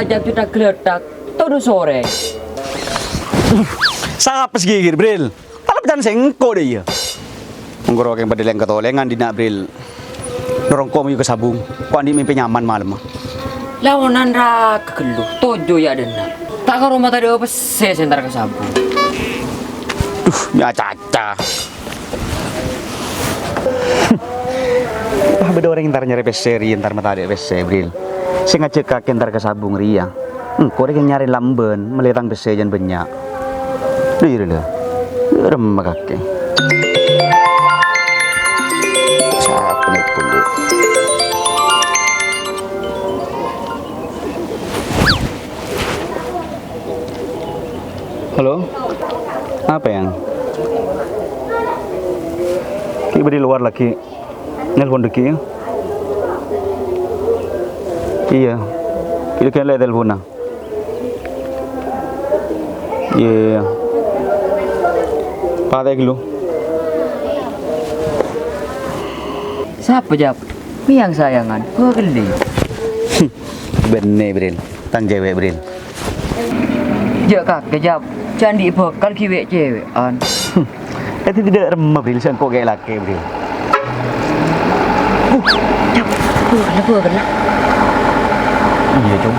aja kita geledak, tuh sore. Sapa segigir Bril. Palap jan sengko deh ya. Menggoro yang badel yang ketolengan di nak Bril. Dorong komu ke sabung. Kau andi mimpi nyaman malam. Lawanan ra kegeluh, tojo ya dena. Tak ke rumah tadi apa saya sentar ke sabung. Ya caca. Wah beda orang ntar nyari peseri ntar mata ada peseri Bril. Saya ngecek kaki ntar ke sabung ria. Kau yang nyari lamben melitang peseri jan banyak. Lihat lah, remah kaki. Siapa nih kulit? Halo, apa yang? Kita di luar lagi, nelpon deki ya? Iya, kita kan lihat teleponnya. Iya, pada dulu. Siapa jawab? Miang sayangan, gua geli. Bener Bril, tan cewek Bril. Jak kakek jawab, candi bakal kiwek cewekan. Itu tidak remah Bril, saya kok kayak laki Bril. Jawab, gua kena. Iya cung.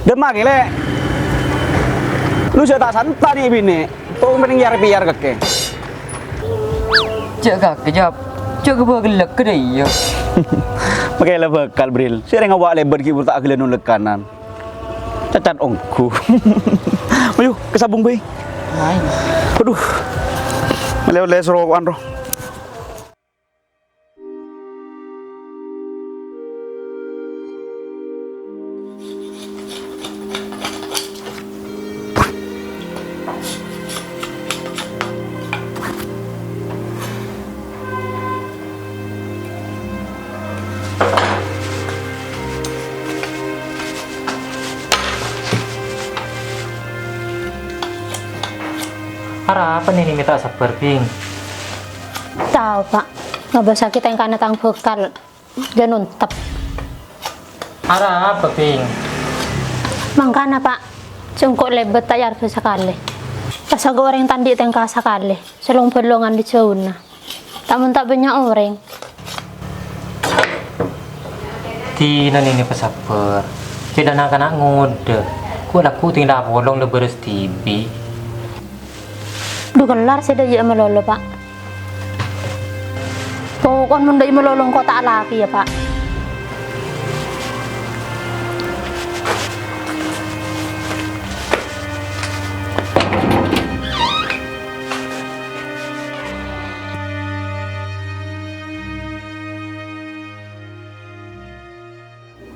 Demak gile. Lu sudah tak santai nih bini. Tuh mending biar kakek. Jak kakek jawab, jak gua gelek ke dia. Pakai lah bekal Bril. Sering awak lebar kibur tak agak nulek kanan. Cacat ongku. Ayo ke sabung bay. Hai. Aduh. Mele-mele serokan roh. Ara apa nih minta sabar Bing? Tahu Pak, nggak bisa kita yang karena tang bekal dan nuntep. Ara apa Bing? Mangkana Pak, cungkuk lebet tayar ke sekali. Pas goreng tandi tengka sekali, selong pelongan di cuna. Tamun tak banyak orang. Tina ini pesabar. Tidak nak ngode. Ku laku tinggal bolong leberes tibi. Dukelar saya dah melolo Pak. Pokok mendai melolong kota laki ya Pak.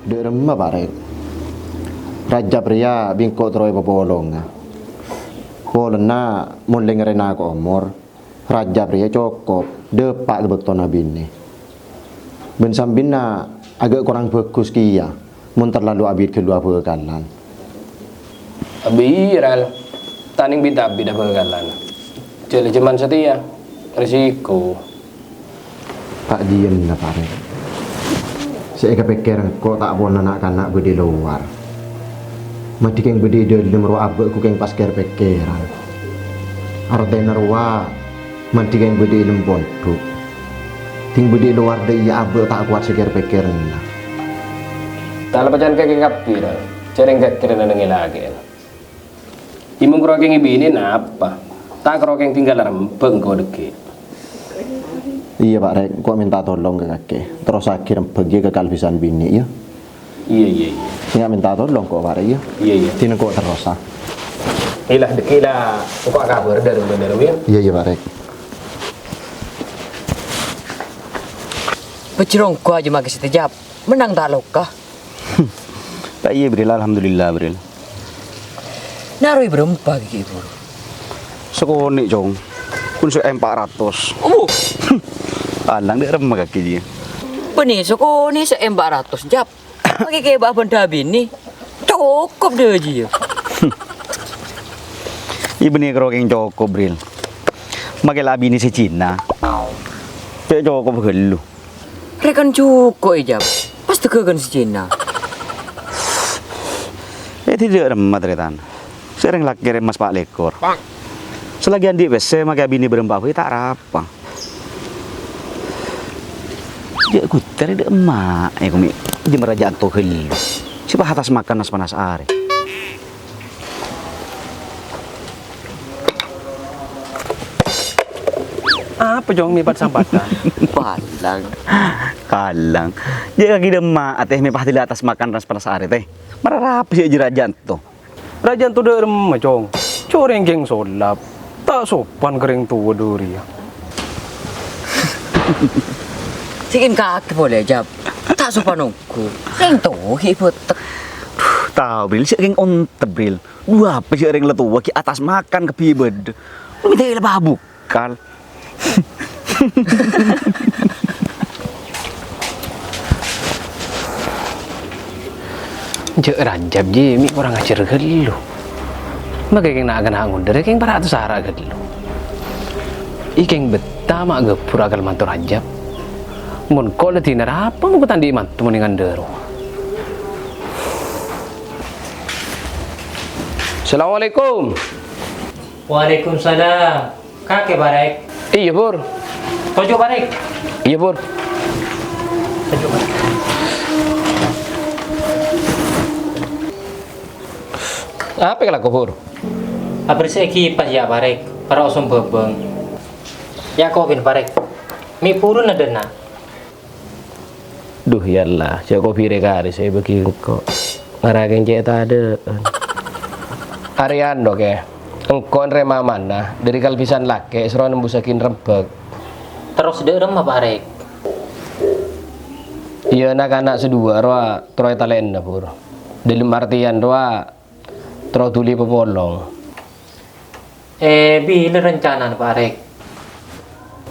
Di rumah Pak Rek. Raja pria bingkok teroy pebolong. Bolena mulai ngerena ko umur. Raja pria cukup depak lebek tona bini. Ben sambina agak kurang bagus kia. Mun terlalu abid kedua bekalan. Abiral taning bida-bida bekalan. Jadi cuman setia risiko. Pak diem na Pak Rek. Saya kepikir kok tak pun anak-anak bedi luar. Mati keng bedi dalam ruang abek ku keng pas ker pikiran. Artena ruang mati keng bedi dalam pondok. Ting bedi luar deh ya abek tak kuat seker pikiran. Tak lepas jangan kaki kapir. Cereng kira nengi lagi. Imung kerokeng ibu ini apa? Tak kerokeng tinggal rempeng kau deki. Iya Pak Rek, kok minta tolong ke kakek. Terus akhirnya pergi ke kalbisan bini ya. Iya. Nggak minta tolong kok Pak Rek ya. Iya. Tina kok terus ah. Ilah deki lah. Kok kabar dari bener ya? Iya Pak Rek. Pecirong ko aja magis tejap. Menang tak lokah. Tak iya Bril, alhamdulillah Bril. Naroi berempat gitu. Sekonik cong. Kun su M400. Oh, Alang dia remah kaki dia. benih soko ni se-400 jap. Pakai kayak bahan dabi ni. Cukup deh aja. Ibu ni kerokeng cukup Bril. Makai labi ni si Cina. Cek cukup gelu. Rekan cukup Jap. Pasti kegan si Cina. Tidak remat retan. Sering laki kirim mas Pak Lekor. Selagi andi WC makai bini berembah tak rapang. Dia kuter dia emak. Kumi di merajaan tuh helu. Siapa atas makan nas panas are. Apa jong mi sambatkan? Palang. Kalang. Dia kaki demak ateh mi pasti di atas makan nas panas are teh. Mararap sih jerajaan tuh. Rajan tu dah remah jong. Coreng geng solap. Tak sopan kering tua duri. Sikin kaki boleh Jap. Tak sopan aku. Yang tuh hipotek. Tahu bril sih ring on tebril. Dua apa sih ring letua ki atas makan ke pibed. Lu minta lebah bukal. Jek ranjab je mi kurang ajar gelu. Magai keng nak kena ngundur keng para tu sara gelu. Ikeng betah mak gepur agal mantu ranjab. Mun kau letih apa mau tandi mantu mendingan dero. Assalamualaikum. Waalaikumsalam. Kakek barek. Iya Pur. Tojo barek. Iya Pur. Tojo barek. Apa kalau kau Pur? Abri seki pas ya barek. Para osum bebeng. Ya kau bin barek. Mi purun ada na. Duh yalah, saya kopi rekari saya bagi kok. Ngarageng cek tak ada. Arian dok ya. Engkau rema mana dari kalpisan laki seru nembusakin rembek. Terus de remah barek. Iya anak-anak sedua roa troy talenda Pur. Dalam artian roa tro tuli pepolong. Bila rencana barek.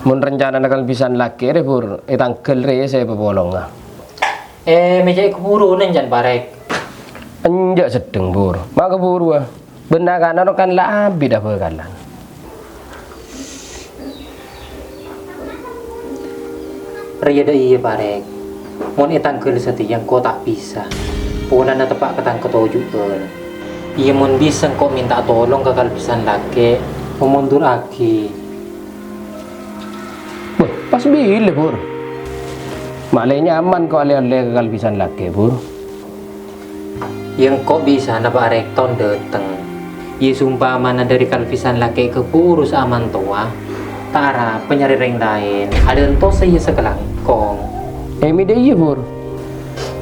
Mun rencana nak kalpisan laki re Pur, tangkel re saya pepolong lah. Meja keburu nenjan barek. Anjak sedeng Pur. Mak keburu ah. Benar kan orang kan labi dah berkalan. Ria dah iya barek. Mun etang kel seti yang kau tak bisa. Punan na tepak ketang ketujuh kel. Iya mun bisa kau minta tolong ke kalpisan laki. Memundur lagi. Wah, pas bila Pur. Maklai nyaman kau alih-alih ke kalpisan laki Pur. Yang kau bisa na barek ton dateng. Iya sumpah mana dari kalpisan laki ke purus aman tua. Tara penyari ring lain. Ada ento saya sekelangkong. Mi deh iya Pur.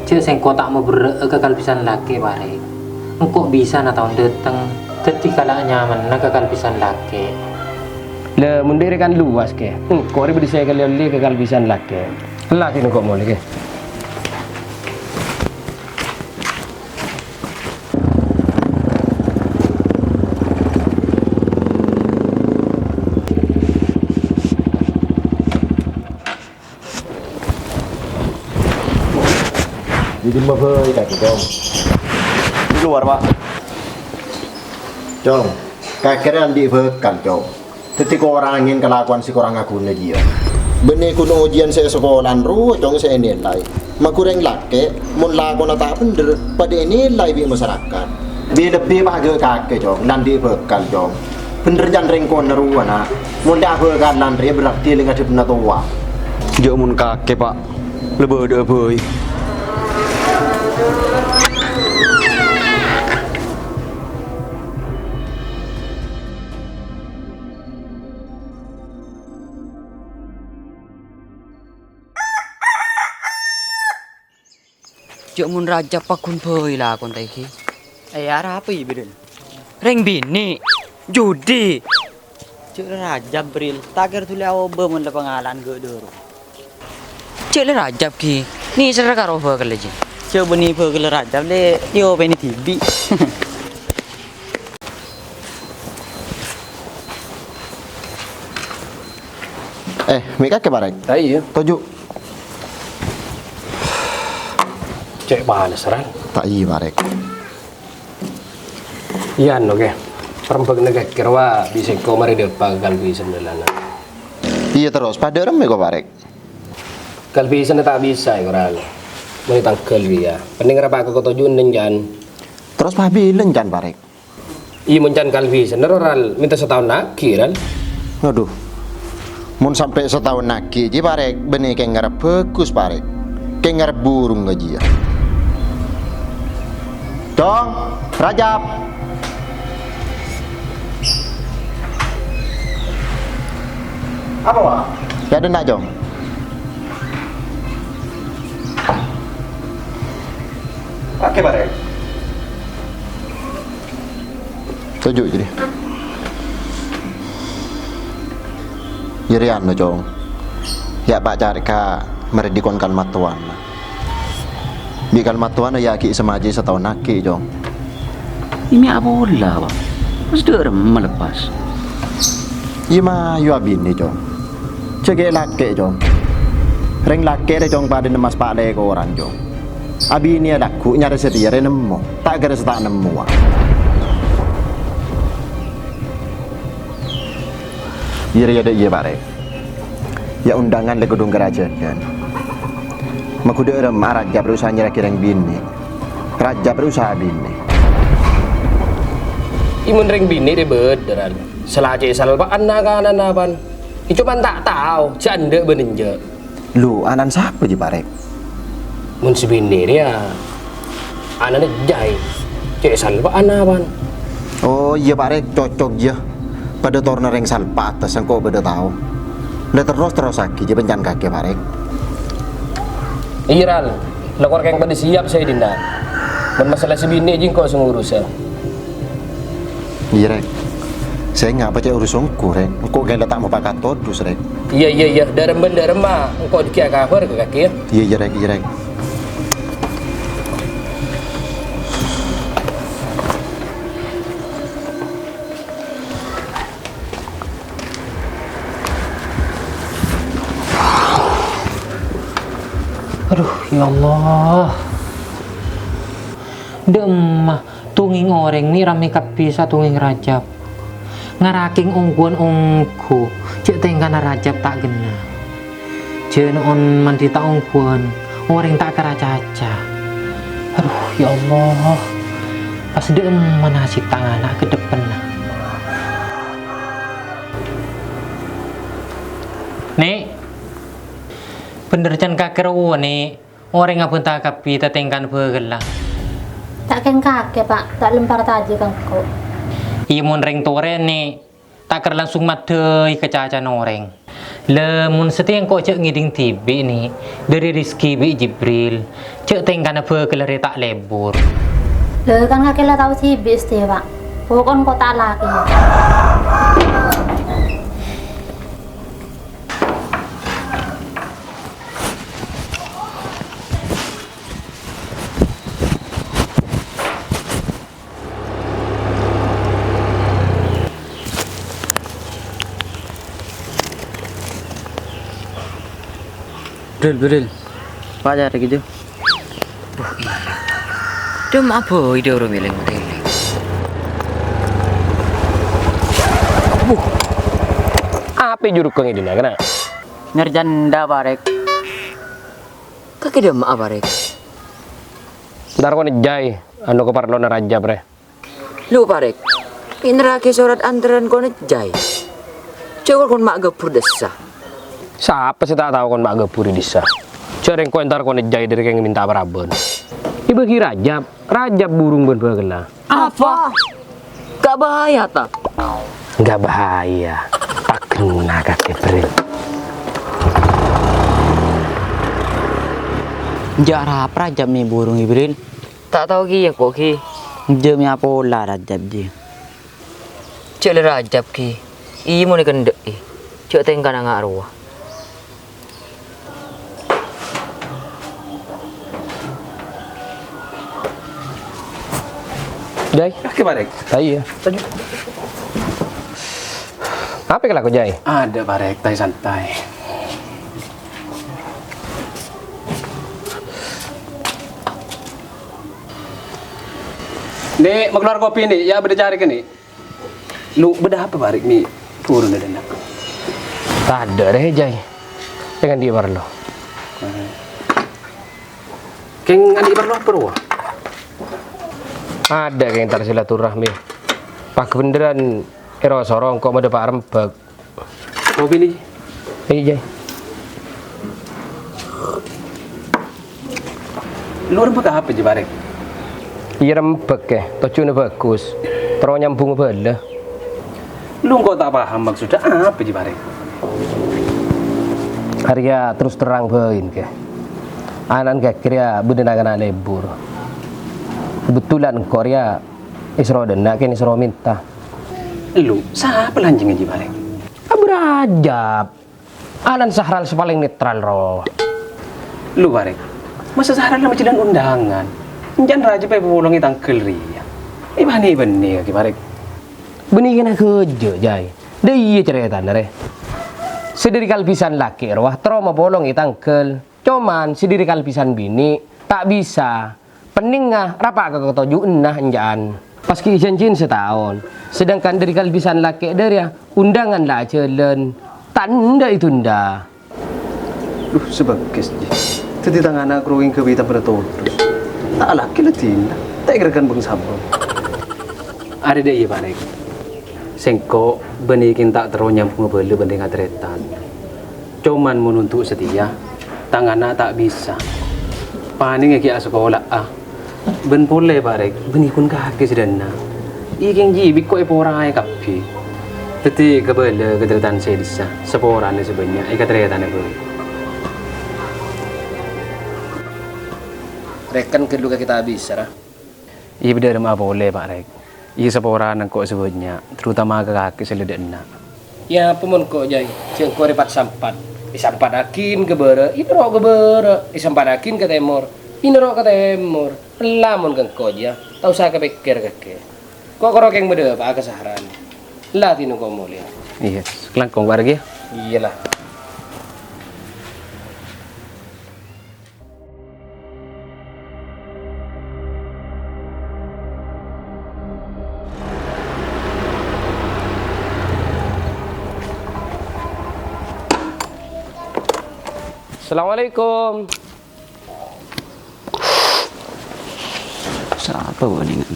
Cek seng kau tak mau ke kalpisan laki barek. Engkau bisa na tahun dateng. Ketika lah nyaman na ke kalpisan laki. Le mundur kan luas ke. Kau ribu saya kali ke kalpisan laki. Laki nu kau mau lagi. Jadi mau beli kaki Jong. Di luar Pak. Jong, kakeknya andi bekan Jong. Ketika orang ingin kelakuan si korang aku dia. Benih kuno ujian saya sekolahan ru, Jong saya nilai. Makureng laki, mun lakon tak bener, pada nilai bi masyarakat. Bi lebih bahagia kakek Jong, nanti bekan Jong. Bener jangan ringkon neruan nak. Mun dah bekan nanti berarti lengan benar tua. Jauh mun kakek Pak. Lebih ada boy. Cuk mun raja pakun boy lah kon teki. Arah apa ya Bril? Ring bini. Judi. Cuk rajab Bril. Takir tuli awo bemun le pengalan ge doro. Cuk le rajab ki. Ni sera karo ba keleji. Cuk beni pegel rajab le yo beni tibi. Mereka ke barang? Tak iya. Tujuh. Cek balas serang. Tak iya barang. Iya oke. Perempek negak kira bisa kau mari depan kalpisan delana. Iya terus. Pada rem kau barang. Kalbisan na tabisa ay koral. Muni tangkel dia. Pening rapa ko tujuan jan. Terus pabilen jan parek. Iya mencan kalbisan neroral minta setahun nak kiral. Aduh. Mun sampai setahun lagi ji parek benih kayak ngarep bagus parek. Kayak ngarep burung aja ya. Dong, Rajab. Apa Pak? Ya ada nak Jong. Oke Pak. Setuju jadi. Yerian no Jong. Ya Pak cari ka meredikon kalmatuan. Di kalmatuan ya ki semaji setahun lagi Jong. Ini apa lah, Bang? Mas derem melepas. Iya mah yu abin nih Jong. Cek laki Jong. Reng laki deh Jong pada nemas pak le ke orang Jong. Abi ini ada ku nyari setia nemu. Tak gara setak nemu. Iya ada iya bare. Ya undangan le gedung kerajaan. Makude rem raja berusaha nyari kireng bini. Raja berusaha bini. Imun ring bini deh beneran. Selaje salbaan nakanan napan. Cuman tak tahu janda beninja. Lu anan siapa ji bare? Mun si bini dia anaknya jai. Cek salbaan napan. Oh iya bare cocok ya. Pada torna reng salpa atas engkau beda tahu. Udah terus lagi je bencan kaki bare. Iya ral. Lekor keng pada siap saya dinda. Dan masalah si bini jingko sengurus ya. Iya rek. Saya nggak baca urusanku rek. Engkau kayak letak mau pakai todus rek. Iya. Darem mah. Engkau dikia kabar ke kaki ya. Iya rek. Aduh, ya Allah. Demah tunging oreng ni rame kapisa tunging Rajab. Ngaraking ungkuan ungku, cek tengkana Rajab tak gena. Cek on mandi tak ungkuan, oreng tak keracaca. Aduh, ya Allah. Pas dem nasib tangan anak ke depan. Nek, bener can kakeru nih orang ngapun tak kapi tak tengkan bergelah. Tak ken kakek Pak, tak lempar taji kangko. Imun reng toren nih tak ker langsung matei kecacan orang. Lemun setiang kau cek ngiding tibi nih dari Rizki bi Jibril cek tengkan bergelah tak lebur. Le kan kakek lah tahu sih bis deh Pak. Pokoknya kau tak laki. Bril. Pak cari gitu. Dem apa ide orang milih model? Apa juruk keng ini nak? Ngerjanda barek. Kaki dem apa rek? Ntar kau nejai, anu ke parlo na Rajab re. Lu parek. Inraki surat antrean kau nejai. Cewek kon mak gepur desa. Siapa sih tak tahu kon mak gepuri disa. Cereng kau ntar kau nejai dari keng minta parabon. Ibu kira Rajab burung bergelah. Apa? Gak bahaya tak? Gak bahaya. Tak kena kakek Bril. Jara Rajab mi burung Ibril. Tak tahu ki ya kok ki. Jam apa lah Rajab ji. Cek le Rajab ki. Iya mau nikendek ki. Cek tengkan angak arwah. Jai, kaki barek. Iya. Apa yang laku Jai? Ada barek, tai santai. Nek, mau keluar kopi nih, ya beda cari kan nih. Lu beda apa barek nih? Turun dari nak. Tak ada deh Jai. Jangan dia lo. Keng adik perlu apa ruah? Ada yang tar silaturahmi. Pak kebenaran ero sorong kok ada Pak Rempek. Kopi nih. Iya. Lu rempek apa je barek? Iya rempek ya, tojone bagus. Terus nyambung bala. Lu kok tak paham maksudnya apa je barek? Arya terus terang bain ke. Anan ke kira bedenangan lebur. Kebetulan Korea isro denak kan isro minta. Lu siapa lanjing aja barek? Berajab. Anan Sahral paling netral roh. Lu barek. Masa Sahran nama jalan undangan. Jangan raja pe bolongi tangkel ria. Bani ki barek. Benih kena kerja jai. Dah iya cerita nare. Sediri kalpisan laki roh trauma bolong tangkel. Cuman sediri kalpisan bini tak bisa. Peningah rapak ke ketujuh nah enjaan. Pas janjin setahun. Sedangkan dari kalpisan laki dari undangan lah jalan. Tanda itu nda. Duh sebagus je. Tadi tangan aku ruing ke bita pada terus. Tak laki letin. Tak gerakan bang sabun. Ada deh iya barek. Sengko benikin tak terus nyambung ngebelu banding atretan. Cuman menuntut setia. Tangan tak bisa. Paning ya sekolah Ben pole barek. Benikun kaki sedana. Iking jibik kok orang ay kapi. Teti kebele ketretan sedisa. Seporan sebanyak. Ikatretan boleh. Rekan kedua kita habis, Sarah. Iya benar mah boleh Pak Rek. Iya seporan kok sebutnya, terutama ke kaki seledena. Ya pemon kok jai, ceng ko repat sampat. Disampat akin ke bere, ini ro ke bere. Disampat akin ke timur, ini ro ke timur. Lamun kang ko ja, tau saya kepikir keke. Kok korok yang bede Pak kesaharan. Lah tinu ko mulia. Iya, kelangkong warga. Iyalah. Assalamualaikum. Siapa waningan?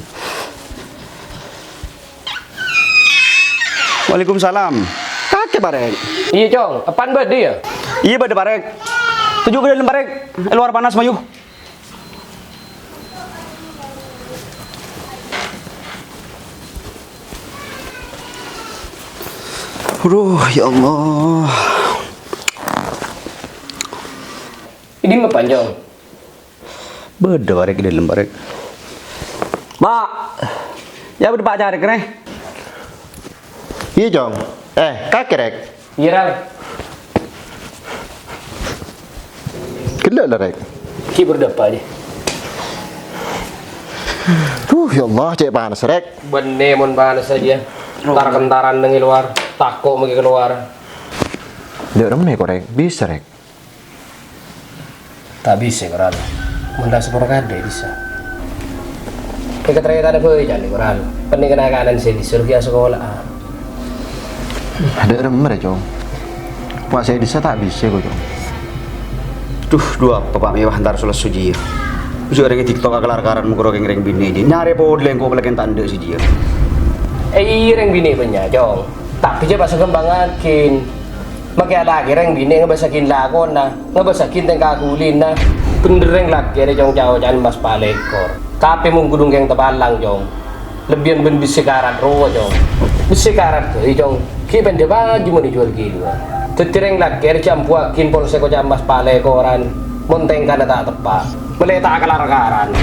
Waalaikumsalam. Kakek barek. Iya, Cong. Apaan bade ya? Iya bade barek. Tujuh ke dalam barek. Luar panas mayu. Aduh, ya Allah. Ini mah panjang. Beda barek di dalam barek. Mak, ya beda pak cari kene. Iya Jong. Kakek rek. Iya, Rang. Kelak lah rek. Ki berdapa aja. Ya Allah, cek panas rek. Bener mon panas aja. Kentaran dengan luar, takut mau keluar. Dek remeh kok rek, bisa rek. Tak bisa koran. Menda sepuluh kade bisa. Keternyata ada boleh jadi koran. Pening kena kanan saya disuruh dia sekolah. Ada remeh Jong. Pak saya bisa tak bisa kok Jong. Duh, dua bapak mewah antar sulas suji. Ujuk orang TikTok kelar-karan muka orang yang bini aja. Nyari podleng kok belakin tanda si dia. Reng bini banyak Jong. Tapi dia pas kembangakin. Maka ada reng bini ngebasakin lagu na, ngebasakin tengkak kulin na. Pendereng lagi ada Jong jauh jangan mas palekor. Tapi mung gudung yang tebalang Jong. Lebihan ben bisi karat roh Jong. Bisi karat tuh Jong. Kipen dia baju mau dijual gitu. Tetireng lagi ada campuakin polsek ko jam mas palekoran. Monteng kana tak tepat. Meletak kelar-karan.